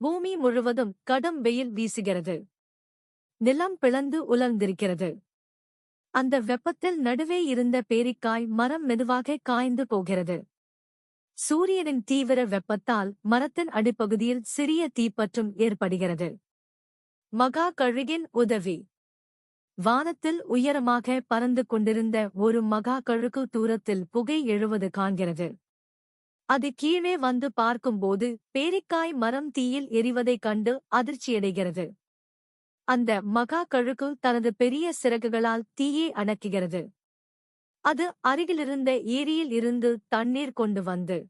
பூமி முழுவதும் கடும் வெயில் வீசுகிறது. நிலம் பிளந்து உலர்ந்திருக்கிறது. அந்த வெப்பத்தில் நடுவே இருந்த பேரிக்காய் மரம் மெதுவாக காய்ந்து போகிறது. சூரியனின் தீவிர வெப்பத்தால் மரத்தின் அடிப்பகுதியில் சிறிய தீப்பற்றும் ஏற்படுகிறது. மகா கழுகின் உதவி. வானத்தில் உயரமாக பறந்து கொண்டிருந்த ஒரு மகா கழுகு தூரத்தில் புகை எழுவது காண்கிறது. அது கீழே வந்து பார்க்கும்போது பேரிக்காய் மரம் தீயில் எரிவதைக் கண்டு அதிர்ச்சியடைகிறது. அந்த மகா கழுகு தனது பெரிய சிறகுகளால் தீயை அடக்குகிறது. அது அருகிலிருந்த ஏரியில் இருந்து தண்ணீர் கொண்டு வந்து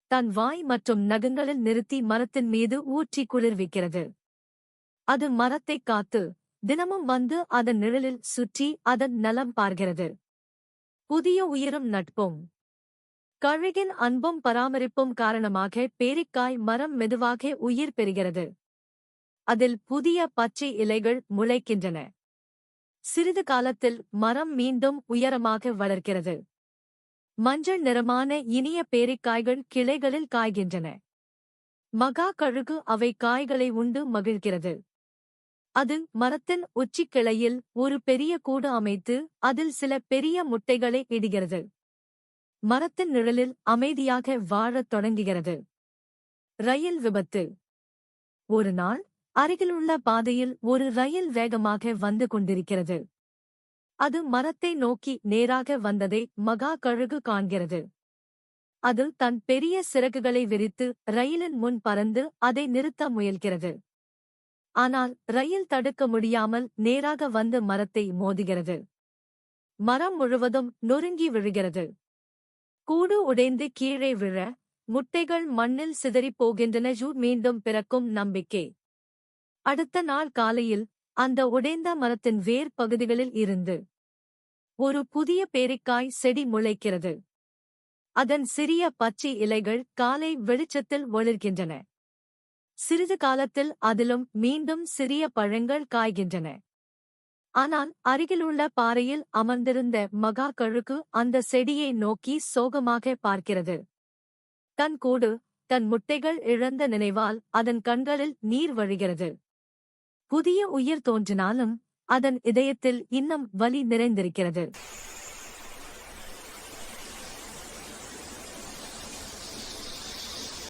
தன் வாய் மற்றும் நகங்களில் நிறுத்தி மரத்தின் மீது ஊற்றி குளிர்விக்கிறது. அது மரத்தைக் காத்து தினமும் வந்து அதன் நிழலில் சுற்றி அதன் நலம் பார்க்கிறது. புதிய உயிரும் நட்பும். கழுகின் அன்பும் பராமரிப்பும் காரணமாக பேரிக்காய் மரம் மெதுவாக உயிர் பெறுகிறது. அதில் புதிய பச்சை இலைகள் முளைக்கின்றன. சிறிது காலத்தில் மரம் மீண்டும் உயரமாக வளர்க்கிறது. மஞ்சள் நிறமான இனிய பேரிக்காய்கள் கிளைகளில் காய்கின்றன. மகா கழுகு அவை காய்களை உண்டு மகிழ்கிறது. அது மரத்தின் உச்சிக்கிளையில் ஒரு பெரிய கூடு அமைத்து அதில் சில பெரிய முட்டைகளை இடுகிறது. மரத்தின் நிழலில் அமைதியாக வாழத் தொடங்குகிறது. ரயில் விபத்து. ஒரு நாள் அருகிலுள்ள பாதையில் ஒரு ரயில் வேகமாக வந்து கொண்டிருக்கிறது. அது மரத்தை நோக்கி நேராக வந்ததை மகா கழுகு காண்கிறது. அது தன் பெரிய சிறகுகளை விரித்து ரயிலின் முன் பறந்து அதை நிறுத்த முயல்கிறது. ஆனால் ரயில் தடுக்க முடியாமல் நேராக வந்து மரத்தை மோதுகிறது. மரம் முழுவதும் நொறுங்கி விழுகிறது. கூடு உடைந்து கீழே விழ முட்டைகள் மண்ணில் சிதறிப் போகின்றன. மீண்டும் பிறக்கும் நம்பிக்கை. அடுத்த நாள் காலையில் அந்த உடைந்த மரத்தின் வேர் பகுதிகளில் இருந்து ஒரு புதிய பேரிக்காய் செடி முளைக்கிறது. அதன் சிறிய பச்சை இலைகள் காலை வெளிச்சத்தில் ஒளிர்கின்றன. சிறிது காலத்தில் அதிலும் மீண்டும் சிறிய பழங்கள் காய்கின்றன. ஆனால் அருகிலுள்ள பாறையில் அமர்ந்திருந்த மகா கழுகு அந்த செடியை நோக்கி சோகமாக பார்க்கிறது. தன் கூடு, தன் முட்டைகள் இழந்த நினைவால் அதன் கண்களில் நீர் வழிகிறது. புதிய உயிர் தோன்றினாலும் அதன் இதயத்தில் இன்னும் வலி நிறைந்திருக்கிறது.